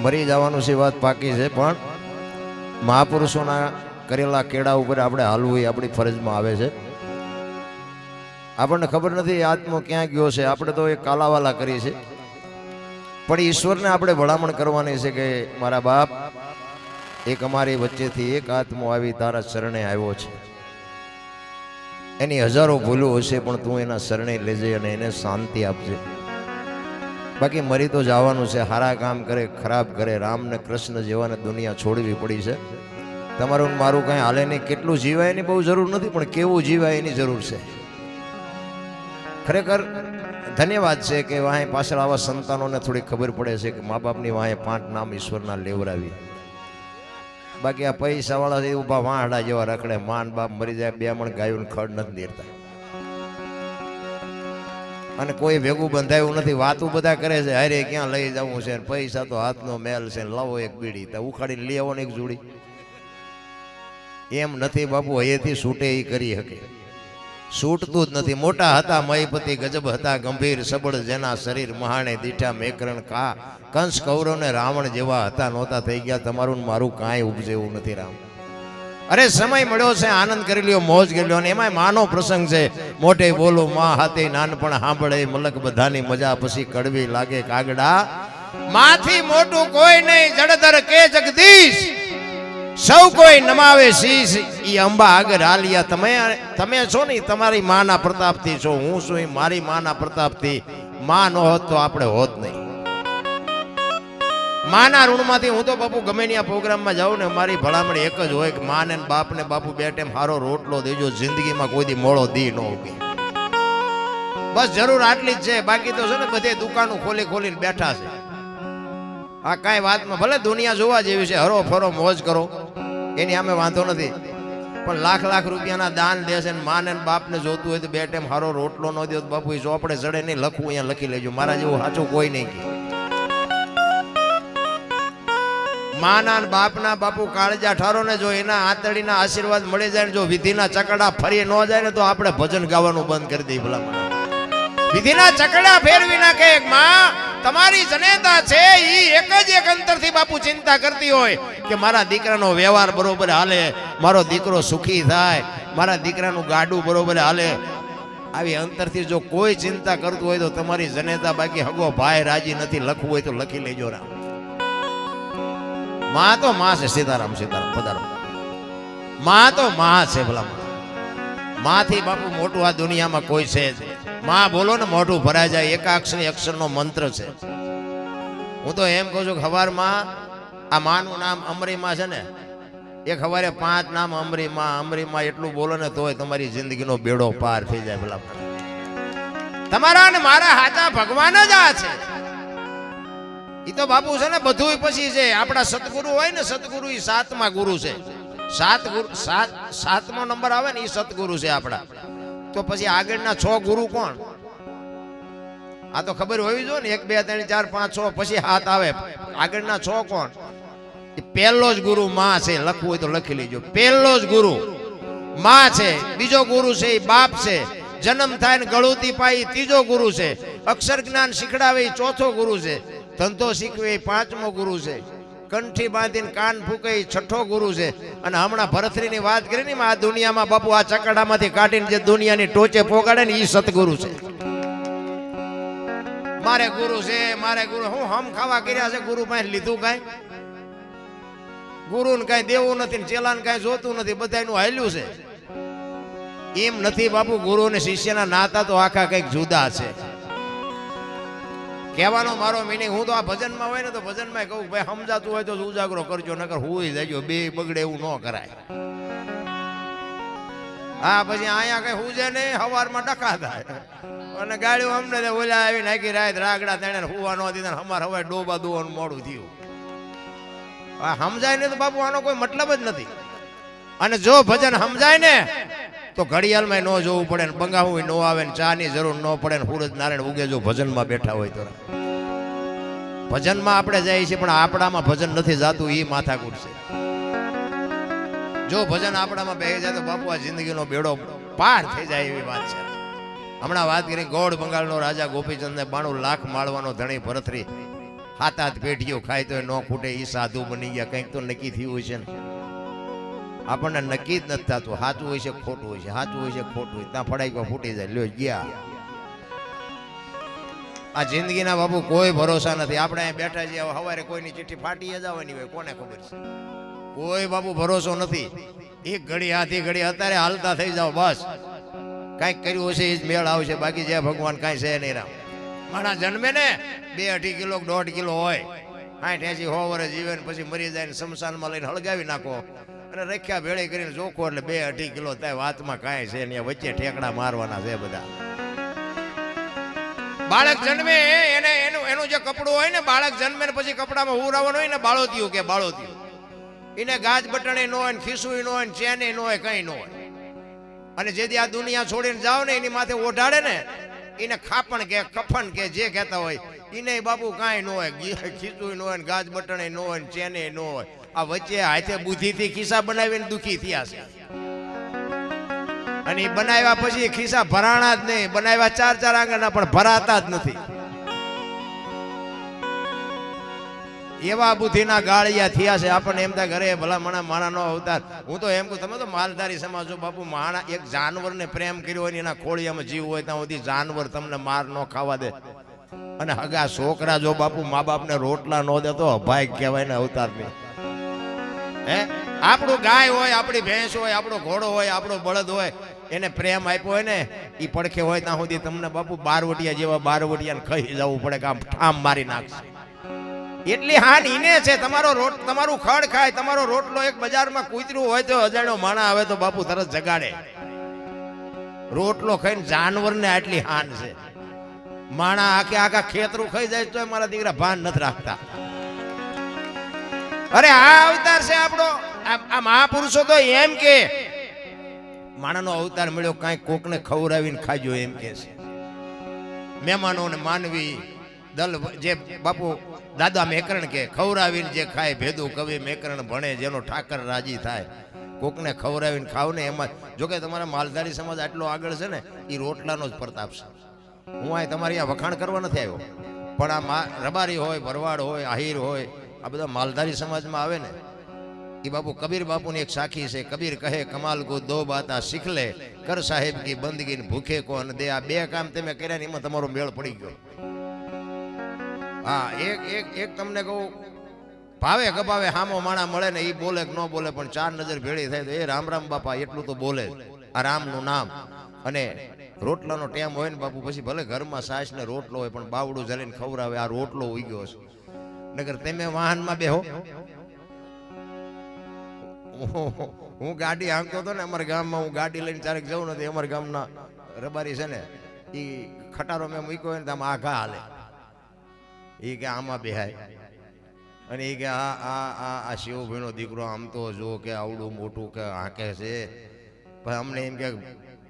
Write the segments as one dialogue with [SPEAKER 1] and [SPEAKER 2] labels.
[SPEAKER 1] મરી જવાનું છે વાત પાકી છે, પણ મહાપુરુષોના કરેલા કેળા ઉપર આપણે હાલવું એ આપણી ફરજમાં આવે છે. આપણને ખબર નથી આત્મો ક્યાં ગયો છે, આપણે તો એ કાલાવાલા કરીએ છીએ, પણ ઈશ્વરને આપણે ભલામણ કરવાની છે કે મારા બાપ, એક અમારી વચ્ચેથી એક આત્મો આવી તારા શરણે આવ્યો છે. એની હજારો ભૂલો હશે, પણ તું એના શરણે લેજે અને એને શાંતિ આપજે. બાકી મરી તો જવાનું છે. સારા કામ કરે, ખરાબ કરે, રામ ને કૃષ્ણ જેવાને દુનિયા છોડવી પડી છે. તમારું મારું કાંઈ હાલે નહીં. કેટલું જીવાય એની બહુ જરૂર નથી, પણ કેવું જીવાય એની જરૂર છે. ખરેખર ધન્યવાદ છે કે વાહે પાછળ આવા સંતાનોને થોડી ખબર પડે છે કે મા બાપની વાહે 5 નામ ઈશ્વરના લેવરાવી. બાકી આ પૈસાવાળા છે ઊભા વાહડા જેવા રખડે, માન બાપ મરી જાય, 2 મણ ગાયું ખડ નથી દેતા, અને કોઈ ભેગું બંધાયું નથી. વાતું બધા કરે છે, હારે ક્યાં લઈ જવું છે, પૈસા તો હાથનો મેલ છે, લાવો એક બીડી તો ઉખાડીને લઈ આવો ને એક જોડી. એમ નથી બાપુ, અહીંયાથી છૂટે એ કરી શકે, છૂટતું જ નથી. મોટા હતા મહીપતિ, ગજબ હતા ગંભીર, સબળ જેના શરીર, મહાણે દીઠા મેકરણ કા, કંસ કૌરવ ને રાવણ જેવા હતા નહોતા થઈ ગયા. તમારું મારું કાંઈ ઉપજે એવું નથી રામ. અરે સમય મળ્યો છે, આનંદ કરી લ્યો, મોજ કરી લ્યો. અને એમાં માનો પ્રસંગ છે, મોટે બોલો માં હાથે નાનપણ સાંભળે, મલક બધાની મજા પછી કડવી લાગે કાગડા. માથી મોટું કોઈ નહીં, જડધર કે જગદીશ, સૌ કોઈ નમાવે શીશ. ઈ અંબા આગળ હાલિયા. તમે છો ને તમારી માના પ્રતાપથી છો, હું છું એ મારી માના પ્રતાપથી. માં ન હોત તો આપણે હોત નહીં. માના ઋણમાંથી હું તો બાપુ ગમે ત્યાં પ્રોગ્રામમાં જાઉં ને, મારી ભલામણ એક જ હોય કે માં ને બાપ ને બાપુ 2 ટાઈમ સારો રોટલો દેજો, જિંદગીમાં કોઈ દી મોળો દી ન ઉગે. બસ જરૂર આટલી જ છે. બાકી તો છે ને બધે દુકાનો ખોલી ખોલીને બેઠા છે. આ કાંઈ વાતમાં ભલે દુનિયા જોવા જેવી છે, હરો ફરો મોજ કરો, એની સામે વાંધો નથી, પણ લાખ રૂપિયાના દાન દેશે ને માં ને બાપ ને જોતું હોય તો 2 ટાઈમ સારો રોટલો ન દો બાપુ, એ ચોપડે ચડે નહીં. લખવું અહીંયા લખી લેજો, મારા જેવું સાચું કોઈ નહીં. માના બાપના બાપુ કાળજા ઠારો ને જો એના આંતળીના આશીર્વાદ મળી જાય ને, જો વિધિના ચકડા ફરી ન જાય ને, તો આપણે ભજન ગાવાનું બંધ કરી દઈએ. ભલા વિધિના ચકડા ફેરવી નાખે. માં તમારી જનેતા છે, ઈ એક જ એક અંતરથી બાપુ ચિંતા કરતી હોય કે મારા દીકરાનો વ્યવહાર બરોબર હાલે, મારો દીકરો સુખી થાય, મારા દીકરાનું ગાડું બરોબર હાલે. આવી અંતરથી જો કોઈ ચિંતા કરતું હોય તો તમારી જનેતા. બાકી હગો ભાઈ રાજી નથી, લખવું હોય તો લખી લેજો રામ. માં તો માં છે. સીતારામ સીતારામ પધારો. માં તો માં છે. ભલા માંથી બાપુ મોટું આ દુનિયામાં કોઈ છે જ. માં બોલો ને મોઢું ભરાઈ જાય. એકાક્ષરી અક્ષરનો મંત્ર છે. હું તો એમ કહું છું કે હવારમાં આ માનું નામ અમરીમાં છે ને, એક હવારે 5 નામ અમરીમાં એટલું બોલો ને તોય તમારી જિંદગીનો બેડો પાર થઈ જાય. ભલા તમારા ને મારા હાથા ભગવાન જ આ છે. ઈ તો બાપુ છે ને બધું પછી છે. આપણા સતગુરુ હોય ને, સતગુરુ ઈ 7મા ગુરુ છે. 7મો નંબર આવે ને ઈ સતગુરુ છે આપણા. તો પછી આગળના 6 ગુરુ કોણ? આ તો ખબર હોવી જોઈએ ને. 1 2 3 4 5 6 પછી 7 આવે. આગળના 6 કોણ? પહેલો જ ગુરુ માં છે. લખવું હોય તો લખી લેજો. પહેલો જ ગુરુ માં છે. બીજો ગુરુ છે એ બાપ છે. જન્મ થાય ને ગળુતી પાઈ 3જો ગુરુ છે. અક્ષર જ્ઞાન શીખડાવે 4થો ગુરુ છે. ધંધો શીખવે 5મો ગુરુ છે. કંઠી બાંધીને કાન ફૂકે 6ઠો ગુરુ છે. અને હમણાં ભરથરીની વાત કરી ને, આ દુનિયામાં બાપુ આ ચકડામાંથી કાઢીને જે દુનિયાની ટોચે પોગાડે ને એ સતગુરુ છે. મારે ગુરુ છે, મારે ગુરુ. હું હમ ખાવા કર્યા છે, ગુરુ પાસે લીધું કાંઈ? ગુરુને કાંઈ દેવું નથી ને ચેલાને કાંઈ જોતું નથી, બધાનું હાલ્યું છે. એમ નથી બાપુ. ગુરુ અને શિષ્યના નાતા તો આખા કંઈક જુદા છે. કહેવાનો મારો મીનિંગ, હું તો આ ભજનમાં હોય ને તો ભજનમાં કહું ભાઈ સમજાતું હોય તો ઉજાગરો કરજો, નકર હુઈ જજો. 2 બગડે એવું ન કરાય. હા પછી અહીંયા કઈ હુજે નહીં, હવારમાં ડખા થાય અને ગાડીઓ અમને ઓલા આવી નાખી રાત રાગડા તેને હુવા ન દીધા. અમારે હવે ડોબા દોવાનું મોડું થયું. આ સમજાય ને તો બાપુ આનો કોઈ મતલબ જ નથી. અને જો ભજન સમજાય ને તો ઘડિયાળમાં ન જોવું પડે ને, બંગાવું ન આવે ને, ચાની જરૂર ન પડે ને, સૂરજ નારાયણ ઉગે જો ભજનમાં બેઠા હોય તો. ભજનમાં આપણે જઈએ છીએ પણ આપણામાં ભજન નથી જાતું, એ માથાકૂટ છે. જો ભજન આપણામાં બેસી જાય તો બાપુ આ જિંદગીનો બેડો પાર થઈ જાય એવી વાત છે. હમણાં વાત કરી ગોળ બંગાળનો રાજા ગોપીચંદને 92 લાખ માળવાનો ધણી ભરથરી હાથ હાથ પેઢીઓ ખાય તો ન ખૂટે એ સાધુ બની ગયા, કંઈક તો નક્કી થયું હોય છે ને. આપણને નક્કી જ નથી થતું, સાચું હોય છે ખોટું હોય છે, સાચું હોય છે ખોટું હોય, ત્યાં ફડાઈ ફૂટી જાય, લ્યો ગયા. આ જિંદગીના બાપુ કોઈ ભરોસા નથી. આપણે અહીં બેઠા છીએ, સવારે કોઈની ચિઠ્ઠી ફાટી જવાની હોય, કોને ખબર છે? કોઈ બાપુ ભરોસો નથી. એક ઘડી હાથી ઘડી અત્યારે હાલતા થઈ જાવ, બસ કાંઈક કર્યું હશે એ જ મેળ આવશે, બાકી જે ભગવાન કાંઈ છે નહીં. રામ મારા જન્મે ને 2-2.5 કિલો 1.5 કિલો હોય, 60-80 વર્ષ જીવે ને પછી મરી જાય ને શમશાનમાં લઈને હળગાવી નાખો અને રખ્યા ભેળી કરીને જોખો એટલે 2-2.5 કિલો થાય. વાતમાં કાંઈ છે ને વચ્ચે ઠેકડા મારવાના છે બધા. બાળક જન્મે એને એનું જે કપડું હોય ને, બાળક જન્મે ને પછી કપડામાં ઉરાવવાનું હોય ને, બાળોતિયું કે બાળોતિયું, એને ગાજ બટણે ન હોય, ખીસું ન હોય, ચેને ન હોય, કઈ ન હોય. અને જેથી આ દુનિયા છોડીને જાવ ને એની માથે ઓઢાડે ને, એને ખાપણ કે કફન કે જે કહેતા હોય એને બાપુ કાંઈ ન હોય, ખીસું ન હોય, ગાજ બટણે ન હોય, ચેને ન હોય. આ વચ્ચે હાથે બુદ્ધિથી ખિસ્સા બનાવીને દુખી થયા છે. અને એ બનાવ્યા પછી ખિસ્સા ભરાણા જ નહીં, બનાવ્યા 4-4 આંગળના પણ ભરાતા જ નથી. એવા બુદ્ધિના ગાળિયા થયા છે. આપણને એમ થાય ઘરે ભલા માણાનો અવતાર. હું તો એમ કહું, તમે તો માલધારી સમાજ છો બાપુ. માણા એક જાનવરને પ્રેમ કર્યો હોય, એના ખોળિયામાં જીવ હોય ત્યાં સુધી જાનવર તમને માર ન ખાવા દે. અને હગા છોકરા જો બાપુ મા બાપને રોટલા ન દે તો અભાગ કહેવાય ને અવતારની. હે, આપણું ગાય હોય, આપણી ભેંસ હોય, આપણો ઘોડો હોય, આપણો બળદ હોય, એને પ્રેમ આપ્યો હોય ને, એ પડખે હોય ત્યાં સુધી તમને બાપુ બારવટિયા જેવા બારવટિયાને ખાઈ જવું પડે કે આમ ઠામ મારી નાખશે. એટલી હાન ઈને છે. તમારું ખડ ખાય, તમારો રોટલો એક બજારમાં કૂતરું હોય તો અજાણ્યો માણા આવે તો બાપુ તરત જગાડે. રોટલો ખાઈને જાનવરને આટલી હાન છે. માણા આખા ખેતરું ખાઈ જાય તો મારા દીકરા ભાન નથી રાખતા. અરે આ અવતાર છે આપણો. આ મહાપુરુષો તો એમ કે માણાનો અવતાર મળ્યો, કાંઈક કોકને ખવડાવીને ખાજો એમ કે છે. મહેમાનોને માનવી દલ જે બાપુ દાદા મેકરણ કે ખવડાવીને જે ખાય, ભેદું કવિ મેકરણ ભણે, જેનો ઠાકર રાજી થાય. કોકને ખવડાવીને ખાવ ને એમાં. જોકે તમારા માલધારી સમાજ આટલો આગળ છે ને, એ રોટલાનો જ પ્રતાપ છે. હું આ તમારી આ વખાણ કરવા નથી આવ્યો, પણ આ રબારી હોય, ભરવાડ હોય, આહિર હોય, આ બધા માલધારી સમાજમાં આવે ને, એ બાપુ કબીર બાપુની એક સાખી છે. કબીર કહે કમાલ કો દો બાતા શીખ લે, કર સાહેબ કી બંદગી ભૂખે કો અને દે. આ 2 કામ તમે કર્યા ને એમાં તમારો મેળ પડી ગયો. હા, એક તમને કહું, ભાવે ગભાવે હામો માણા મળે ને, એ બોલે કે ન બોલે, પણ 4 નજર ભેળી થાય તો એ રામ રામ બાપા એટલું તો બોલે. આ રામનું નામ. અને રોટલાનો ટેમ હોય ને બાપુ, પછી ભલે ઘરમાં સાસ ને રોટલો હોય, પણ બાવડું જલીને ખવડાવે. આ રોટલો ઉઈ ગયો છે. નગર તમે વાહનમાં બેહો. હું ગાડી હાંકતો હતો ને અમારા ગામમાં, હું ગાડી લઈને ચારેક જવું નથી. અમારા ગામના રબારી છે ને, એ ખટારો મેં મૂક્યો હોય ને આમ આઘા હાલે. એ કે આમાં બેહાય. અને એ કે આ શિવભાઈનો દીકરો આમ તો જો કે આવડું મોટું કે હાંકે છે, પણ અમને એમ કે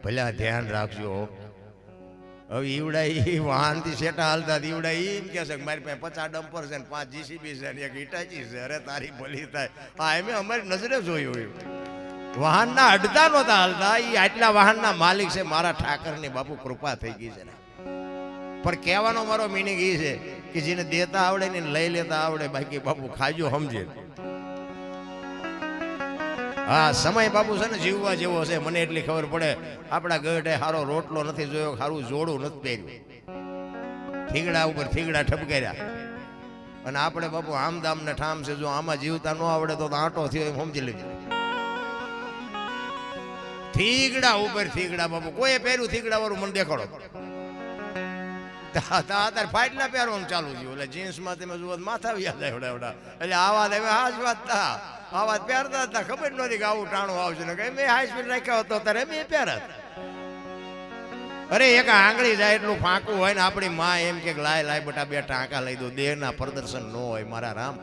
[SPEAKER 1] ભલા ધ્યાન રાખજો. હવે ઈવડા એ વાહનથી સેટા હાલતા ઈવડા એમ કે છે કે મારી પાસે 50 ડમ્પર છે ને 5 જીસીબી છે ને 1 હિટાચી છે. અરે તારી ભલી થાય. હા, એમ અમારી નજરે જોયું હોય. વાહનના અડધા નહોતા હાલતા. એ આટલા વાહનના માલિક છે. મારા ઠાકરની બાપુ કૃપા થઈ ગઈ છે ને. પણ કહેવાનો મારો મિનિંગ એ છે કે જેને દેતા આવડે ને લઈ લેતા આવડે, બાકી બાપુ ખાજો સમજે. હા, સમય બાપુ છે ને જીવવા જેવો છે. મને એટલી ખબર પડે, આપણા ગઢે સારો રોટલો નથી જોયો, સારું જોડું નથી પહેર્યું, થીગડા ઉપર થીગડા ઠપકાર્યા. અને આપણે બાપુ આમદામ ને ઠામ છે. જો આમાં જીવતા ન આવડે તો આંટો થયો એમ સમજી લેજો. થીગડા ઉપર થીગડા બાપુ કોઈ પહેર્યું થીગડા વાળું મને દેખાડો. અત્યારે ફાટલા પહેરવાનું ચાલુ થયું. એટલે જીન્સમાં તમે જુઓ માથા વ્યાજ એવડા. એટલે આવા તમે હાજ વાત થા, આવા પહેરતા હતા. ખબર નથી કે આવું ટાણું આવશે ને કઈ. મેં હાઈ સ્પીડ રાખ્યો હતો ત્યારે મેં પહેરત. અરે એક આંગળી જાય એટલું ફાંકું હોય ને, આપણી માં એમ કે લાય બટા 2 ટાંકા લઈ દો. દેહના પ્રદર્શન ન હોય મારા રામ.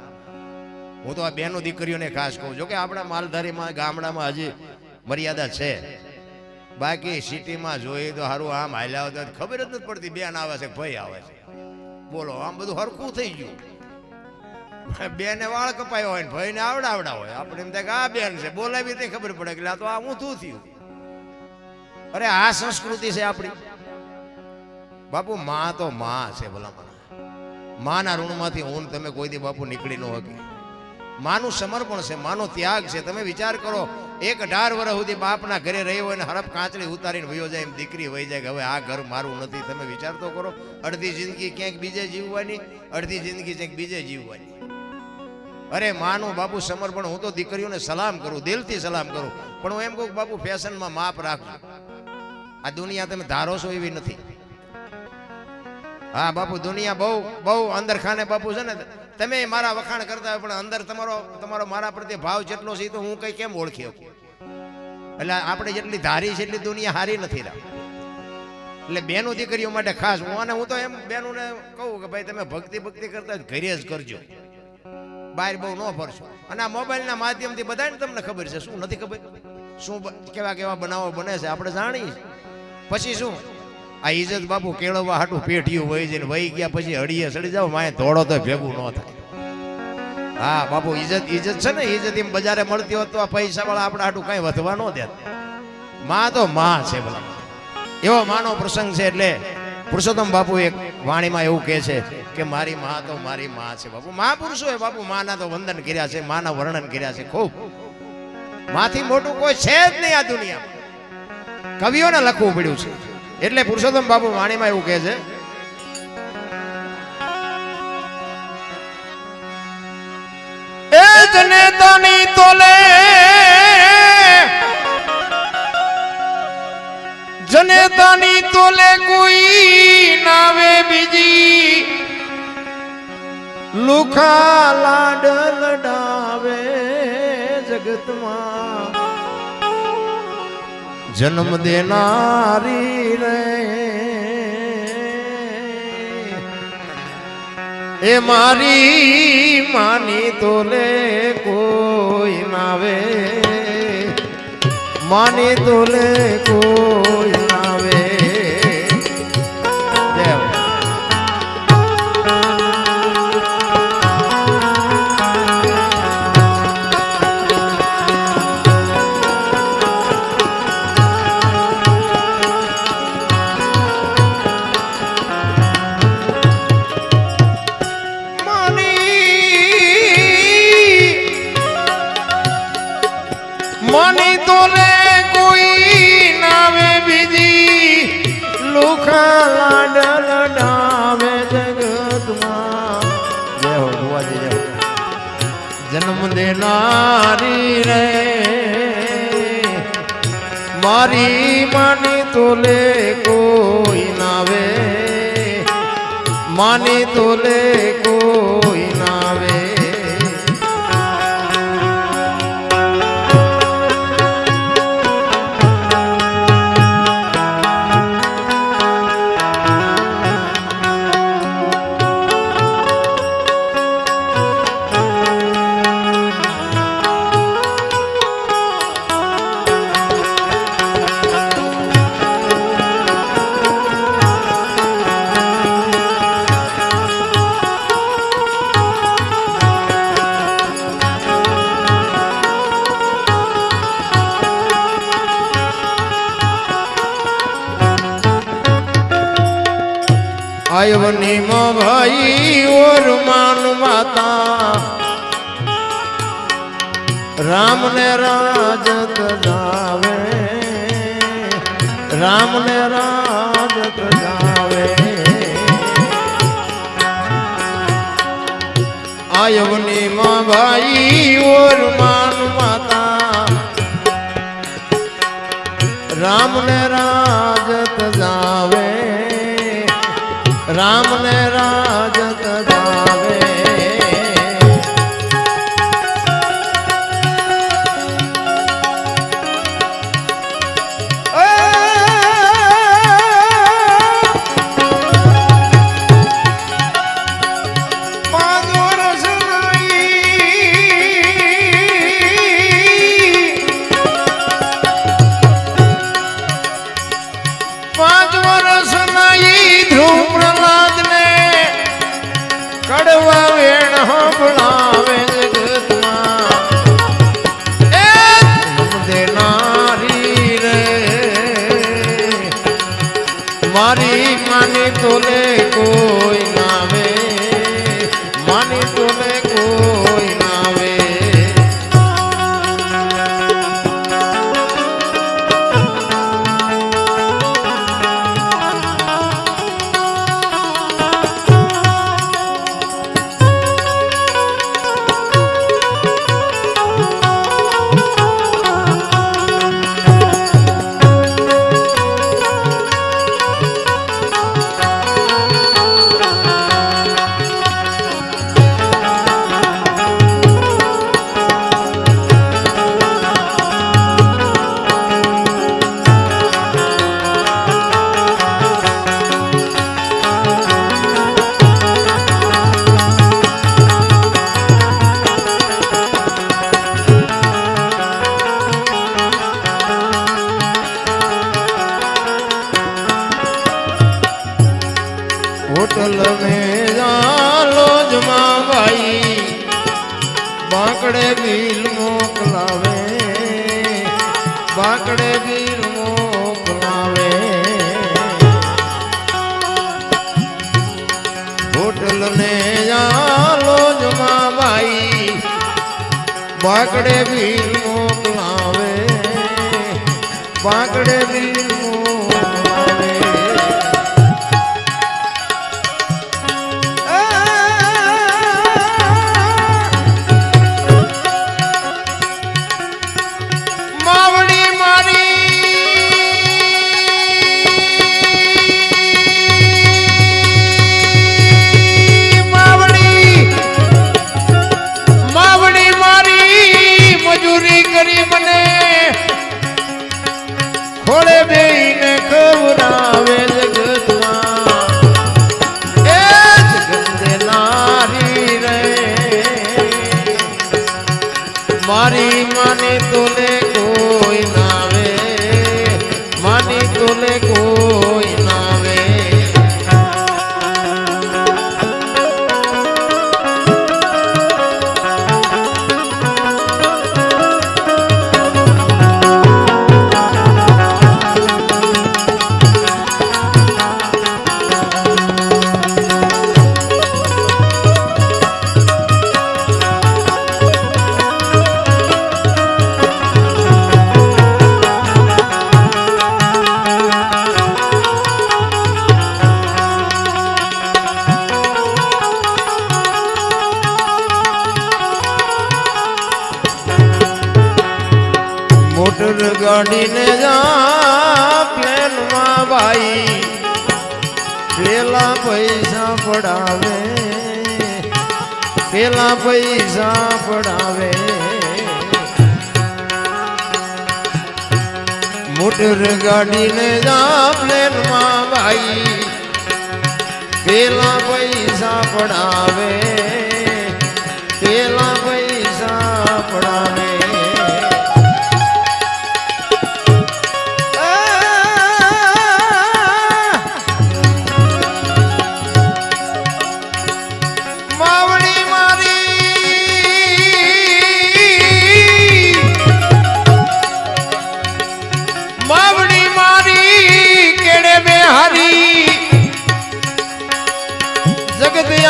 [SPEAKER 1] હું તો આ બેનો દીકરીઓને ખાસ કહું. જો કે આપણા માલધારીમાં ગામડામાં હજી મર્યાદા છે, બાકી સિટીમાં જોઈએ તો સારું આમ હાલ્યા હોય તો ખબર જ નથી પડતી બેન આવે છે ભાઈ આવે છે. બોલો, આમ બધું હરખું થઈ ગયું. બેને વાળ કપાયો હોય ને ભાઈને આવડા હોય. આપણે એમ થાય કે આ બેન છે, બોલાવી તે ખબર પડે કે આ તો આ ઊંધું થયું. અરે આ સંસ્કૃતિ છે આપણી બાપુ. માં તો માં છે ભલા. માના ઋણમાંથી હું ને તમે કોઈ દી બાપુ નીકળી ન શકી. માનું સમર્પણ છે, માનો ત્યાગ છે. તમે વિચાર કરો, 18 વર્ષ સુધી બાપના ઘરે રહ્યો હોય ને હરફ કાંચળી ઉતારીને વયો જાય એમ દીકરી વહી જાય કે હવે આ ઘર મારું નથી. તમે વિચાર તો કરો, અડધી જિંદગી ક્યાંક બીજે જીવવાની, અડધી જિંદગી ક્યાંક બીજે જીવવાની. અરે માનું બાપુ સમર્પણ. હું તો દીકરીઓને સલામ કરું, દિલથી સલામ કરું, પણ હું એમ કહું બાપુ ફેશનમાં માપ રાખજો. આ દુનિયા તમે ધારો છો એવી નથી. હા બાપુ, દુનિયા બહુ બહુ અંદર ખાને બાપુ છે ને. તમે મારા વખાણ કરતા હોય પણ અંદર તમારો મારા પ્રત્યે ભાવ જેટલો છે તો હું કઈ કેમ ઓળખી શકું? એટલે આપણે જેટલી ધારી છે એટલી દુનિયા હારી નથી. એટલે બેનો દીકરીઓ માટે ખાસ હું તો એમ બેનોને કહું કે ભાઈ તમે ભક્તિ કરતા ઘરે જ કરજો, બહાર બહુ ન ફરશો. અને આ મોબાઈલના માધ્યમથી બધાને તમને ખબર છે, શું નથી ખબર, શું કેવા બનાવો બને છે આપણે જાણીએ. પછી શું આ ઇજ્જત બાપુ કેળવવા હાટું પેઢીયું વહી જઈને વહી ગયા પછી હળીએ સડી જાવ, માએ ધોળો તો ભેગું ન થાય. હા બાપુ, ઇજ્જત છે ને, ઇજ્જત એમ બજારે મળતી હોત તો આ પૈસા વાળા આપણે હાટું કઈ વધવા ન દે. માં તો માં છે ભલા, એવો માનો પ્રસંગ છે. એટલે પુરુષોત્તમ બાપુ એક વાણીમાં એવું કહે છે કે મારી માં તો મારી માં છે. બાપુ મહાપુરુષોએ બાપુ માના તો વંદન કર્યા છે, માના વર્ણન કર્યા છે ખૂબ. માથી મોટું કોઈ છે જ નહીં આ દુનિયામાં. કવિઓને લખવું પડ્યું છે. એટલે પુરુષોત્તમ બાપુ વાણીમાં એવું કહે છે, એ જનેતાની તોલે જનેતાની તોલે કોઈ નાવે બીજી, લુખા લાડ લડાવે જગતમાં, જન્મ દેનારી રે એ મારી માની તોલે કોઈ નાવે, માની તોલે કોઈ નાવે. માની તોલે કોઈ નાવે બીજી, લુખા લાડ લડાવે જગતમાં. જય હો ભુવાજી, જય હો. જન્મ દેનારી રે મારી માની તોલે કોઈ નાવે, માની તોલે કોઈ નાવે. आयवनी में भाई और मान माता, राम ने राजत जावे, राम ने राजत जावे. आयवनी में भाई और मान माता, राम ने राजत जावे, राम ने राजत जावे. पांच वर्ष नहीं ध्रुव प्रहलाद ने તોલે કોઈ ના આવે होटल में जालो जमा भाई बाकड़े बील मोकलावे बाकड़े बील मोकलावे होटल ने जालो जमा भाई बाकड़े बील मोकलावे बाकड़े बील मोकलावे खोड़े बेने खवरावे जगतમાં એ જગત નારી રે મારી માની તોલે કોઈ નાવે માની તોલે કોઈ નાવે मोटर गाड़ी ने जा प्लेन में भाई पेला पैसा पड़ावे पेला पैसा पड़ावे मोटर गाड़ी ने जा प्लेन में भाई पेला पैसा पड़ावे पेला पैसा पड़ावे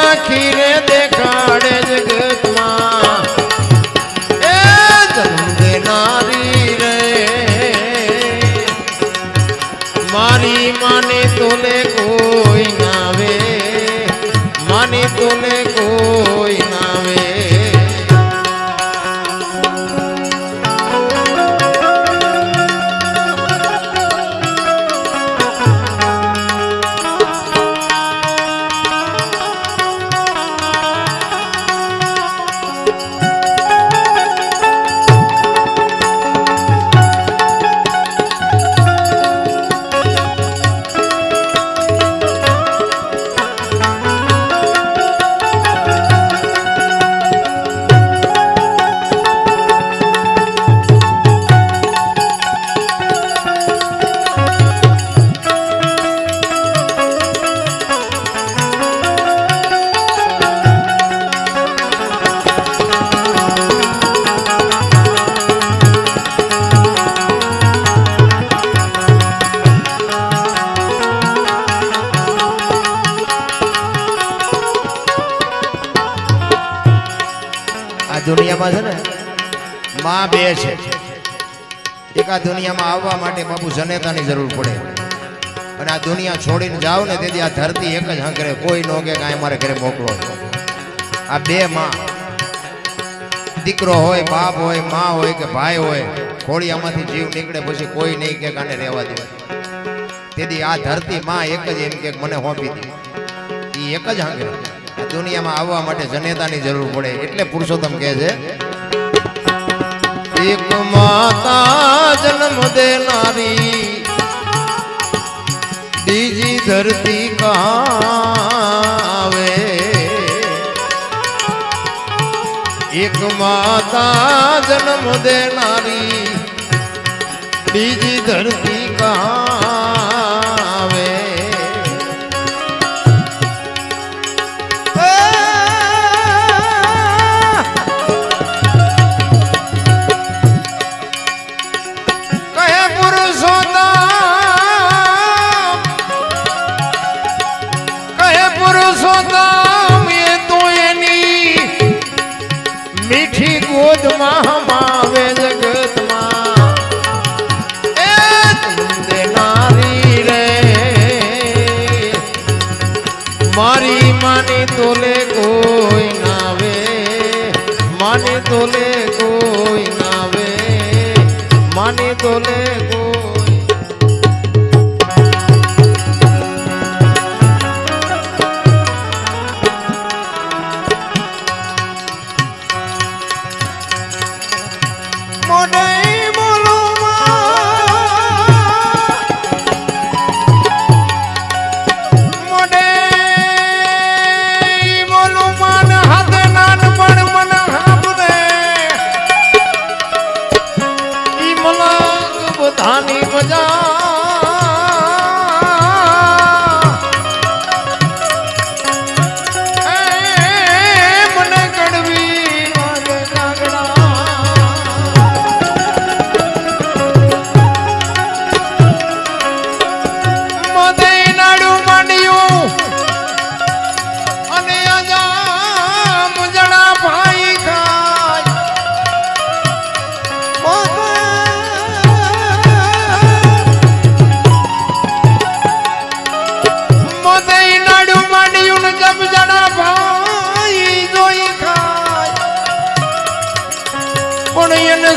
[SPEAKER 1] आखिरे देखाड़े जगतમાં ए जन्म देनारी रे मारी माने तोले कोई नावे माने तोले कोई नावे દુનિયામાં છે ને માં બે છે. એક આ દુનિયામાં આવવા માટે બાપુ જનેતાની જરૂર પડે અને આ દુનિયા છોડીને જાવ ને તેથી આ ધરતી એક જ હંકરે, કોઈ નો કે કાંઈ મારે ઘરે મોકલો. આ બે માં, દીકરો હોય, બાપ હોય, માં હોય કે ભાઈ હોય, ખોળિયામાંથી જીવ નીકળે પછી કોઈ નહીં કે કાને રહેવા દે. તેથી આ ધરતી માં એક જ એમ કે મને હોપી દી, એ એક જ હંકરે. આ દુનિયામાં આવવા માટે જનેતાની જરૂર પડે એટલે પુરુષોત્તમ કહે છે એક માતા જન્મ દેનારી બીજી ધરતી કાવે. એક માતા જન્મ દેનારી બીજી ધરતી કાવે. મીઠી ગોદમાં માવે જગતમાં એ દેનારી રે મારી માની તોલે કોઈ નાવે, માની તોલે કોઈ નાવે, માની તોલે કોઈ. બધાની મજા મને કડવી લાગે કાગડા. મદઈ નાડું માંડ્યું અને અજા મુજડા ભાઈ ખાય.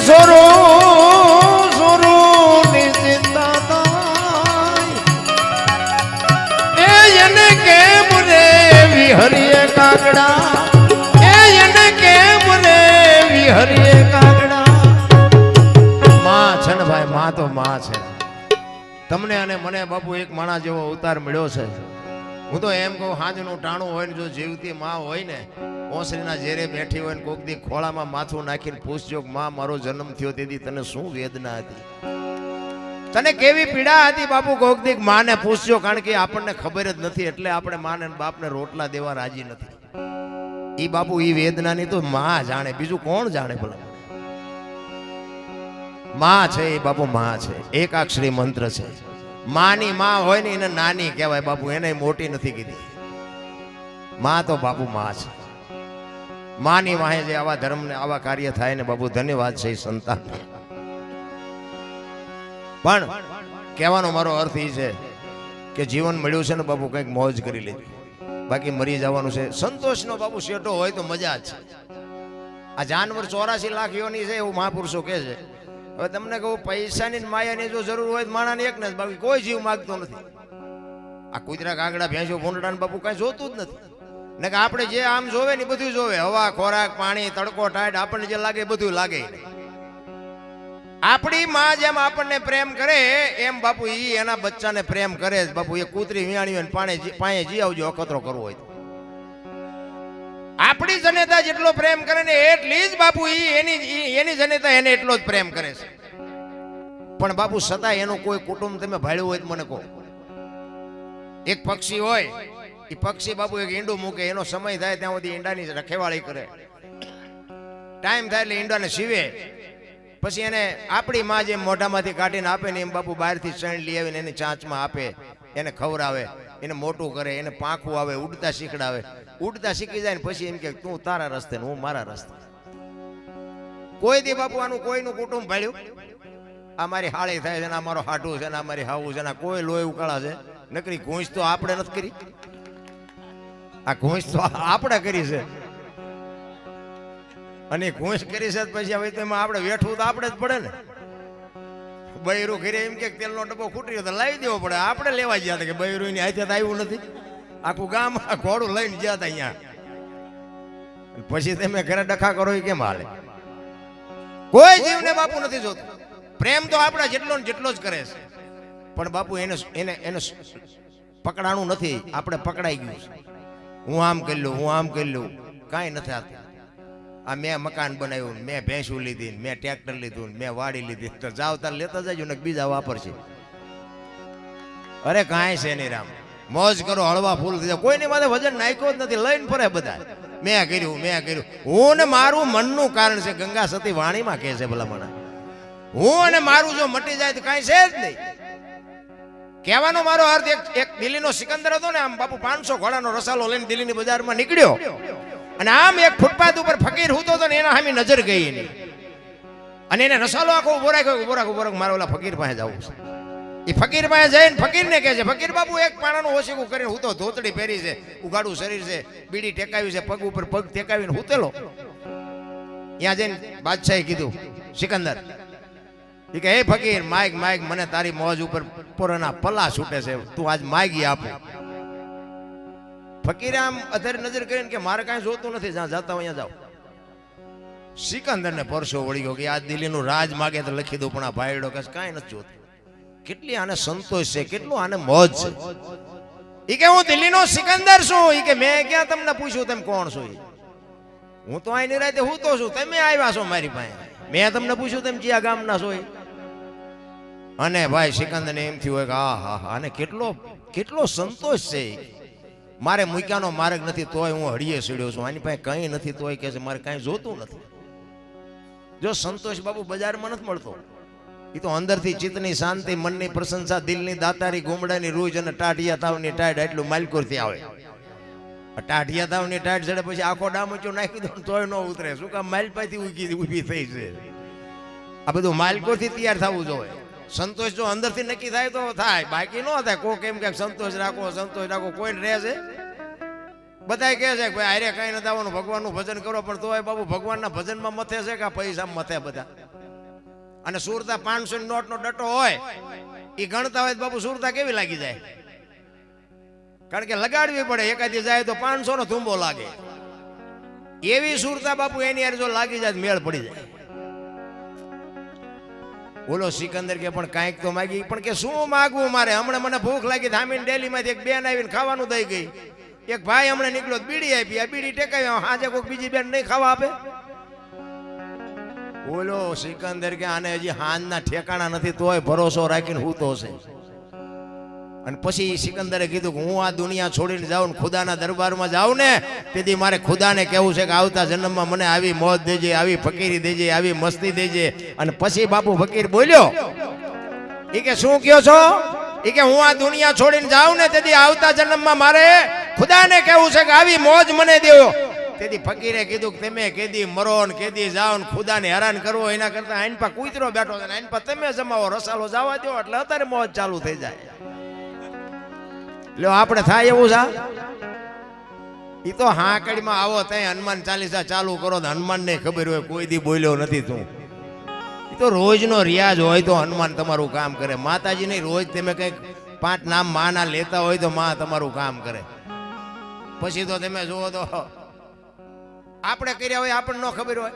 [SPEAKER 1] સોરો સોરો નિશ્ચિંતા થાય એને કેમ રે વિહરીએ કાગડા, એને કેમ રે વિહરીએ કાગડા. માં છે ને ભાઈ, માં તો માં છે. તમને અને મને બાપુ એક માણસ જેવો અવતાર મળ્યો છે. હું તો એમ કહું હાજનું ટાણું હોય ને જો જીવતી માં હોય ને ઓસરીના ઝેરે બેઠી હોય ને કોક દી ખોળામાં માથું નાખીને પૂછજો માં મારો જન્મ થયો તેથી તને શું વેદના હતી, તને કેવી પીડા હતી બાપુ. કોક દી માને પૂછજો, કારણ કે આપણને ખબર જ નથી એટલે આપણે માને બાપને રોટલા દેવા રાજી નથી. ઈ બાપુ ઈ વેદનાની તો માં જાણે, બીજું કોણ જાણે ભલા. માં છે એ બાપુ, માં છે. એકાક્ષરી મંત્ર છે. માની માં હોય ને એને નાની કહેવાય બાપુ, એને મોટી નથી કીધી. માં તો બાપુ માં છે. માની વાહે જે આવા ધર્મ ને આવા કાર્ય થાય ને બાપુ ધન્યવાદ છે સંતાન. પણ કહેવાનો મારો અર્થ એ છે કે જીવન મળ્યું છે ને બાપુ કંઈક મોજ કરી લેજો, બાકી મરી જવાનું છે. સંતોષનો બાપુ શેઠો હોય તો મજા જ છે. આ જાનવર 84 લાખ યોની છે એવું મહાપુરુષો કહે છે. હવે તમને કહું પૈસાની માયાની જો જરૂર હોય માણાને એક ને બાકી કોઈ જીવ માગતો નથી. આ કૂતરા કાગડા ભેંસો ભૂંડડા બાપુ કઈ જોતું જ નથી ને કે આપણે જે આમ જોવે ને બધું જોવે. હવા ખોરાક પાણી તડકો ટાઈટ આપણને જે લાગે બધું લાગે. આપણી માં જેમ આપણને પ્રેમ કરે એમ બાપુ ઈ એના બચ્ચાને પ્રેમ કરે જ બાપુ. એ કૂતરી વિયાણી હોય પાણી જી આવજો અખતરો કરવો હોય. આપણી જનેતા જેટલો પ્રેમ કરે ને એટલી જ બાપુ ઈ એની જનેતા એને એટલો જ પ્રેમ કરે છે. પણ બાપુ છતાં એનું કોઈ કુટુંબ તમે ભાળ્યું હોય તો મને કહો. એક પક્ષી હોય, એ પક્ષી બાપુ એક ઈંડું મૂકે, એનો સમય થાય ત્યાં સુધી ઈંડાની રખેવાળી કરે. ટાઈમ થાય એટલે ઈંડાને સીવે, પછી એને આપણી માં જેમ મોઢામાંથી કાઢીને આપે ને એમ બાપુ બહારથી ચણ લઈ આવીને એને ચાંચમાં આપે, એને ખવડાવે, એને મોટું કરે, એને પાંખું આવે, ઉડતા શીખડાવે. ઉડતા શીખી જાય ને પછી એમ કે તું તારા રસ્તે ને હું મારા રસ્તે. કોઈ દી બાપુ આનું કોઈનું કુટુંબ ભાળ્યું? આ મારી હાળી થાય છે ને, આ મારો હાટું છે ને, આ મારી હાવું છે ને, કોઈ લોહી ઉકાળા છે? નકરી ઘૂંસ તો આપણે નથી કરી. આ ઘૂંસ તો આપણે કરી છે, અને ઘૂંસ કરી છે પછી હવે તેમાં આપણે વેઠવું તો આપણે જ પડે ને. બૈરું ઘરે એમ કે તેલનો ડબ્બો ખૂટી તો લાવી દેવો પડે. આપણે લેવા ગયા હતા કે બૈરું ની હાથે આવ્યું નથી, આખું ગામ ઘોડું લઈને ગયા હતા અહીંયા. પછી તમે ઘરે ડખા કરો એ કેમ હાલે? કોઈ જીવને બાપુ નથી જોતું. પ્રેમ તો આપણા જેટલો ને જેટલો જ કરે છે, પણ બાપુ એને એને એને પકડાણું નથી. આપણે પકડાઈ ગયું છે. હું આમ કરી લઉં, હું આમ કરી લઉં, કાંઈ નથી થતું. આ મેં મકાન બનાવ્યું, મેં ભેંસું લીધી, મેં ટ્રેક્ટર લીધું, મેં વાડી લીધી, તો જાવ તાર લેતા જજો ને બીજા વાપરશે. અરે કાંઈ છે નહીં રામ, મોજ કરો, હળવા ફૂલ થઈ જાય. કોઈની માથે વજન નાખ્યો જ નથી, લઈને ફરે બધા. મેં કર્યું, મેં કર્યું. હું ને મારું મનનું કારણ છે. ગંગા સતી વાણીમાં કહે છે ભલા મને, હું અને મારું જો મટી જાય તો કાંઈ છે જ નહીં. કહેવાનો મારો અર્થ એક દિલ્હીનો સિકંદર હતો ને, આમ બાપુ 500 ઘોડાનો રસાલો લઈને દિલ્હીની બજારમાં નીકળ્યો, અને આમ એક ફૂટપાથ ઉપર ફકીર હૂતો હતો ને, એના સામે નજર ગઈ એની, અને એને રસાલો આખો ઉભો રાખ્યો. મારે ઓલા ફકીર પાસે જવું છે. એ ફકીર પાસે જઈને ફકીરને કહે છે, ફકીર બાપુ એક પાણાનું ઓશીકું કરીને હું તો ધોતડી પહેરી છે, ઉગાડું શરીર છે, બીડી ટેકાવી છે, પગ ઉપર પગ ટેકાવીને હૂતેલો. ત્યાં જઈને બાદશાહે કીધું, સિકંદર એ કે હે ફકીર, માઈક માઈક, મને તારી મોજ ઉપર પોરાના પલ્લા છૂટે છે, તું આજ માગી આપો. ફકીરે આમ અધર નજર કરીને કે મારે કાંઈ જોતું નથી, જ્યાં જતા અહીંયા જાઓ. સિકંદરને પરસો વળી ગયો કે આ દિલ્હીનું રાજ માગે તો લખી દઉં, પણ આ ભાઈડો કે કાંઈ નથી જોતું. કેટલી આને સંતોષ છે, કેટલું આને મોજ છે. એ કે હું દિલ્હીનો સિકંદર છું. એ કે મેં ક્યાં તમને પૂછ્યું તમે કોણ છો? હું તો અહીં નિરાતે હું તો છું, તમે આવ્યા છો મારી પાસે, મેં તમને પૂછ્યું તમે કયા ગામના છો? અને ભાઈ સિકંદરને એમ થયું હોય કે આ હા હા, આને કેટલો કેટલો સંતોષ છે. મારે મૂક્યાનો માર્ગ નથી તોય હું હળીએ સીડ્યો છું, આની પાસે કંઈ નથી તોય કે છે મારે કાંઈ જોતું નથી. જો સંતોષ બાપુ બજારમાં નથી મળતો. એ તો અંદરથી ચિત્તની શાંતિ, મનની પ્રશંસા, દિલની દાતારી, ગુમડાની રૂજ અને ટાઢિયા તાવની ટાઢ, એટલું માલકોરથી આવે. ટાઢિયા તાવની ટાઢ ચડે પછી આખો ડામચો નાખી દો તોય ન ઉતરે. શું કામ? માલપાથી ઊભી થઈ છે. આ બધું માલકોરથી તૈયાર થવું જોઈએ. સંતોષ જો અંદરથી નક્કી થાય તો થાય, બાકી ન થાય. કોઈ કેમ કે સંતોષ રાખો, સંતોષ રાખો, કોઈ રહે છે? બધા કહે છે કે ભાઈ આરે કઈ નથી આવવાનું, ભગવાનનું ભજન કરો, પણ તોય બાબુ ભગવાનના ભજનમાં મથે છે કે પૈસા મથે બધા? અને સુરતા 500 ની નોટનો ડટો હોય, એ ગણતા હોય બાબુ સુરતા કેવી લાગી જાય? કારણ કે લગાડવી પડે, એકાદી જાય તો 500 નો થુંબો લાગે. એવી સુરતા બાપુ એની યાર જો લાગી જાય મેળ પડી જાય. બોલો સિકંદર કે પણ કાંઈક તો માગી, પણ કે શું માગવું મારે? હમણાં મને ભૂખ લાગી, ધામીને ડેલીમાંથી એક બેન આવીને ખાવાનું દઈ ગઈ. એક ભાઈ હમણાં નીકળ્યો, બીડી આપી, આ બીડી ટેકાવી, હાજે કોઈક બીજી બેન નહીં ખાવા આપે? બોલો સિકંદર કે આને હજી હાનના ઠેકાણા નથી તોય ભરોસો રાખીને હૂતો છે. અને પછી સિકંદરે કીધું કે હું આ દુનિયા છોડીને જાઉં ને ખુદાના દરબારમાં જાઉં ને, તેથી મારે ખુદાને કહેવું છે કે આવતા જન્મમાં મને આવી મોજ દેજે, આવી ફકીરી દેજે, આવી મસ્તી દેજે. અને પછી બાપુ ફકીર બોલ્યો, એ કે શું કયો છો? એ કે હું આ દુનિયા છોડીને જાઉં ને, તેથી આવતા જન્મમાં મારે ખુદાને કહેવું છે કે આવી મોજ મને દેવો. તેથી ફકીરે કીધું કે તમે કેદી મરો ને કેદી જાઓ ને ખુદાને હેરાન કરવો, એના કરતા આઈન પા કૂતરો બેઠો છે, આઈન પા તમે જમાવો, રસાલો જવા દો, એટલે અત્યારે મોજ ચાલુ થઈ જાય. લ્યો આપણે થાય એવું છે? એ તો હાકડીમાં આવો ત્યાં હનુમાન ચાલીસા ચાલુ કરો તો હનુમાનને ખબર હોય, કોઈ દી બોલ્યો નથી તું. એ તો રોજનો રિયાજ હોય તો હનુમાન તમારું કામ કરે. માતાજી નહીં, રોજ તમે કંઈક 5 નામ માના લેતા હોય તો માં તમારું કામ કરે. પછી તો તમે જુઓ તો આપણે કર્યા હોય આપણને ન ખબર હોય,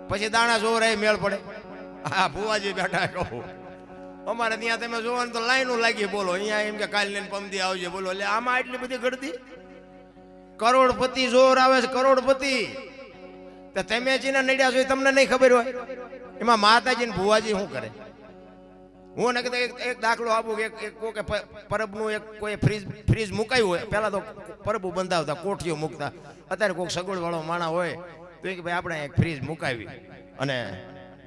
[SPEAKER 1] પછી દાણા જોર એ મેળ પડે. હા ભુવાજી બેઠા કહું અમારે ત્યાં તમે જોવો ને તો લાઈનો લાગી. બોલો અહીંયા એમ કે કાલ લઈને પમદી આવજે. બોલો એટલે આમાં એટલી બધી ગળદી? કરોડપતિ જોર આવે છે, કરોડપતિ. તો તમે જેને નડ્યા છો તમને નહીં ખબર હોય. એમાં માતાજી ને ભુવાજી શું કરે? હું ને એક દાખલો આપું કે કોઈ પરબનું એક કોઈ ફ્રીજ મુકાયું હોય. પહેલા તો પરબું બંધાવતા, કોઠીઓ મૂકતા. અત્યારે કોઈક સગવડ વાળો માણા હોય તો કે ભાઈ આપણે એક ફ્રીજ મુકાવી અને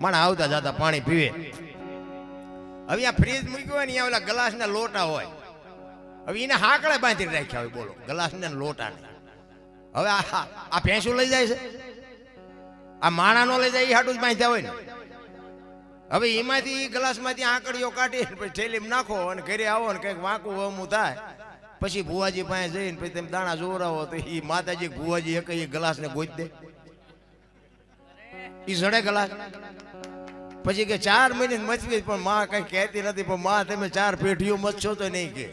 [SPEAKER 1] માણા આવતા જતા પાણી પીવે. હવે આ ફ્રીજ મૂક્યું હોય ને, અહીંયા ઓલા ગ્લાસના લોટા હોય, હવે એને હાકડે બાંધી રાખ્યા હોય. બોલો ગ્લાસને લોટા. હવે આ ભેંસું લઈ જાય છે? આ માણા નો લઈ જાય એ હાટું જ બાંધ્યા હોય ને. હવે એમાંથી ગ્લાસમાંથી આંકડીઓ કાઢી પછી થેલીમાં નાખો અને ઘરે આવો ને કંઈક વાંકું વમું થાય પછી ભુવાજી પાસે જઈને પછી તમે દાણા જોવરાવો તો એ માતાજી ભુવાજી એક એ ગ્લાસને ગોઈ દે એ જડે ગ્લાસ. પછી કે 4 મહિને મચવી પણ માં કઈ કહેતી નથી પણ માં તમે 4 પેઢીઓ મચશો તો નહીં કે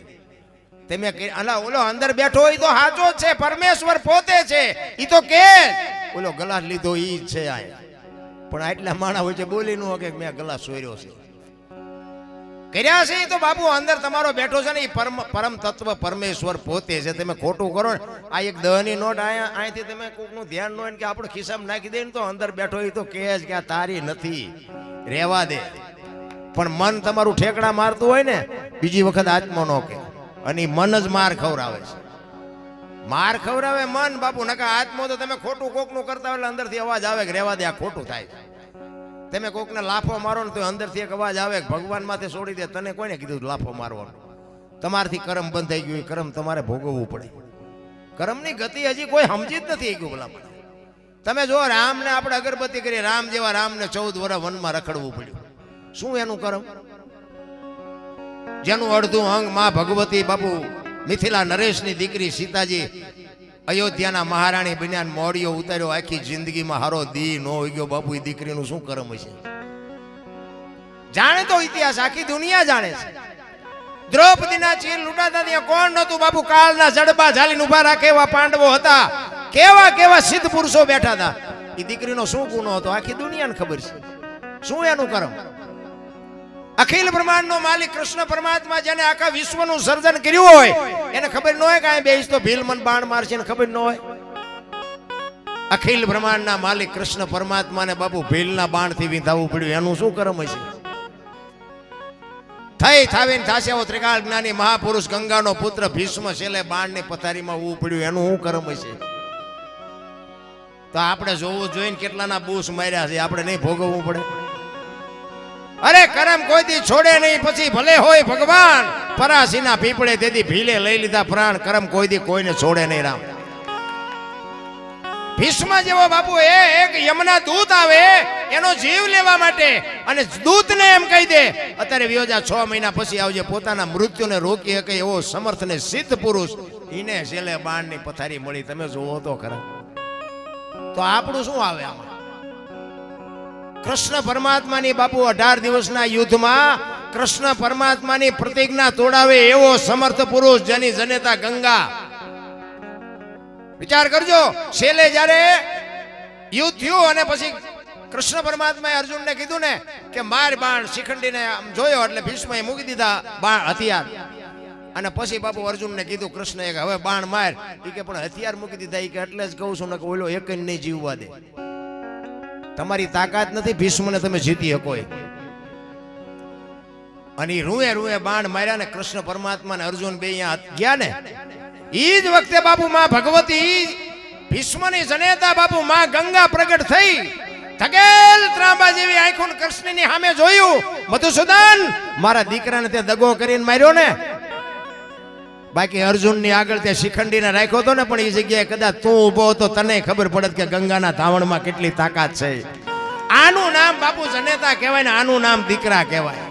[SPEAKER 1] તમે અલા ઓલો અંદર બેઠો હોય તો સાચો જ છે, પરમેશ્વર પોતે છે ઈ તો કે ઓલો ગ્લાસ લીધો ઈ જ છે આ. પણ આટલા માણા વચ્ચે બોલી ન કે મેં ગ્લાસ સોર્યો છે કર્યા છે ઈ તો બાપુ અંદર તમારો બેઠો છે ને ઈ પરમ તત્વ પરમેશ્વર પોતે છે. તમે ખોટું કરો ને આ એક દહની નોટ અહીંથી તમે કોકનું ધ્યાન ન હોય ને કે આપણે ખિસ્સામાં નાખી દે ને તો અંદર બેઠો એ તો કહે જ કે આ તારી નથી રહેવા દે. પણ મન તમારું ઠેકડા મારતું હોય ને બીજી વખત આત્મા નો કે અને મન જ માર ખવરાવે છે. માર ખવરાવે મન બાપુ, નકા આત્મા તો તમે ખોટું કોકનું કરતા હોય એટલે અંદરથી અવાજ આવે કે રહેવા દે આ ખોટું થાય. તમે કોકને લાફો મારો ને તો અંદરથી એક અવાજ આવે કે ભગવાન માથે છોડી દે. તને કોઈને કીધું લાફો મારવાનો? તમારથી કરમ બંધાઈ ગયું, કરમ તમારે ભોગવવું પડે. કરમની ગતિ હજી કોઈ સમજી જ નથી ગયું ભલા. તમે જો રામને આપણે અગરબત્તી કરી, રામ જેવા રામને 14 વર્ષ વનમાં રખડવું પડ્યું. શું એનું કરમ? જેનું અડધું અંગ માં ભગવતી બાપુ મિથિલા નરેશની દીકરી સીતાજી અયોધ્યાના મહારાણી બન્યા, મોડિયો ઉતાર્યો, આખી જિંદગીમાં હારો દી નો ઉગ્યો. બાપુ એ દીકરીનું શું કરમ હશે? જાણે તો ઇતિહાસ આખી દુનિયા જાણે છે. દ્રૌપદીના ચીર લૂંટાતા ત્યાં કોણ નતું બાપુ? કાળના જડબા ઝાલીને ઉભા રાખે એવા પાંડવો હતા. કેવા કેવા સિદ્ધ પુરુષો બેઠા હતા. એ દીકરીનો શું ગુનો હતો આખી દુનિયાને ખબર છે. શું એનું કરમ? અખિલ બ્રહ્માંડનો માલિક કૃષ્ણ પરમાત્મા જેને આખા વિશ્વનું સર્જન કર્યું હોય એને ખબર ન હોય કે આ બેસ તો ભીલ મન બાણ મારશે ને ખબર ન હોય. અખિલ બ્રહ્માંડના માલિક કૃષ્ણ પરમાત્માને બાપુ ભીલના બાણથી વિંધાવવું પડ્યું. એનું શું કરમ હશે? થઈ થાવીને થાશે આવો ત્રિકાળ જ્ઞાની મહાપુરુષ ગંગાનો પુત્ર ભીષ્મ છેલ્લે બાણની પથારીમાં ઊભું પડ્યું. એનું શું કરમ હશે? તો આપણે જોવું જોઈને કેટલાના બૂસ માર્યા છે આપણે નહીં ભોગવવું પડે? અરે કરમ કોઈ દી છોડે નહીં, પછી ભલે હોય ભગવાન પરાસીના પીપળે તેથી ભીલે લઈ લીધા પ્રાણ. કરમ કોઈ દી કોઈને છોડે નહીં. રામ ભીષ્મ જેવો બાપુ એક યમના દૂત આવે એનો જીવ લેવા માટે અને દૂતને એમ કહી દે અત્યારે વિયોજા 6 મહિના પછી આવજે. પોતાના મૃત્યુને રોકી શકે એવો સમર્થ ને સિદ્ધ પુરુષ એને છેલ્લે બાણની પથારી મળી. તમે જોવો તો ખરા. તો આપણું શું આવે આમાં? કૃષ્ણ પરમાત્માની બાપુ 18 દિવસના યુદ્ધમાં કૃષ્ણ પરમાત્માની પ્રતિજ્ઞા તોડાવે એવો સમર્થ પુરુષ જેની જનેતા ગંગા. વિચાર કરજો, છેલ્લે જ્યારે યુદ્ધ થયું અને પછી કૃષ્ણ પરમાત્માએ અર્જુનને કીધું ને કે માર બાણ, શિખંડીને જોયો એટલે ભીષ્મએ મૂકી દીધા બાણ હથિયાર. અને પછી બાપુ અર્જુનને કીધું કૃષ્ણએ કે હવે બાણ માર. એ કે પણ હથિયાર મૂકી દીધા. એ કે એટલે જ કહું છું ને કે ઓલો એક નહીં જીવવા દે. તમારી તાકાત નથી ભીષ્મને તમે જીતી શકો. અને રૂએ રૂએ બાણ માર્યા ને કૃષ્ણ પરમાત્મા ને અર્જુન બે અહીંયા ગયા ને ઈ જ વખતે બાપુ માં ભગવતી ભીષ્મની જનેતા બાપુ માં ગંગા પ્રગટ થઈ. થકેલ ત્રાંબા જેવી આંખો કૃષ્ણની સામે જોયું. મધુસૂદન મારા દીકરાને તે દગો કરીને માર્યો ને. બાકી અર્જુનની આગળ તે શિખંડીને રાખ્યો હતો ને પણ એ જગ્યાએ કદાચ તું ઊભો હતો તને ખબર પડત કે ગંગાના ધાવણમાં કેટલી તાકાત છે. આનું નામ બાપુ જનેતા કહેવાય ને આનું નામ દીકરા કહેવાય.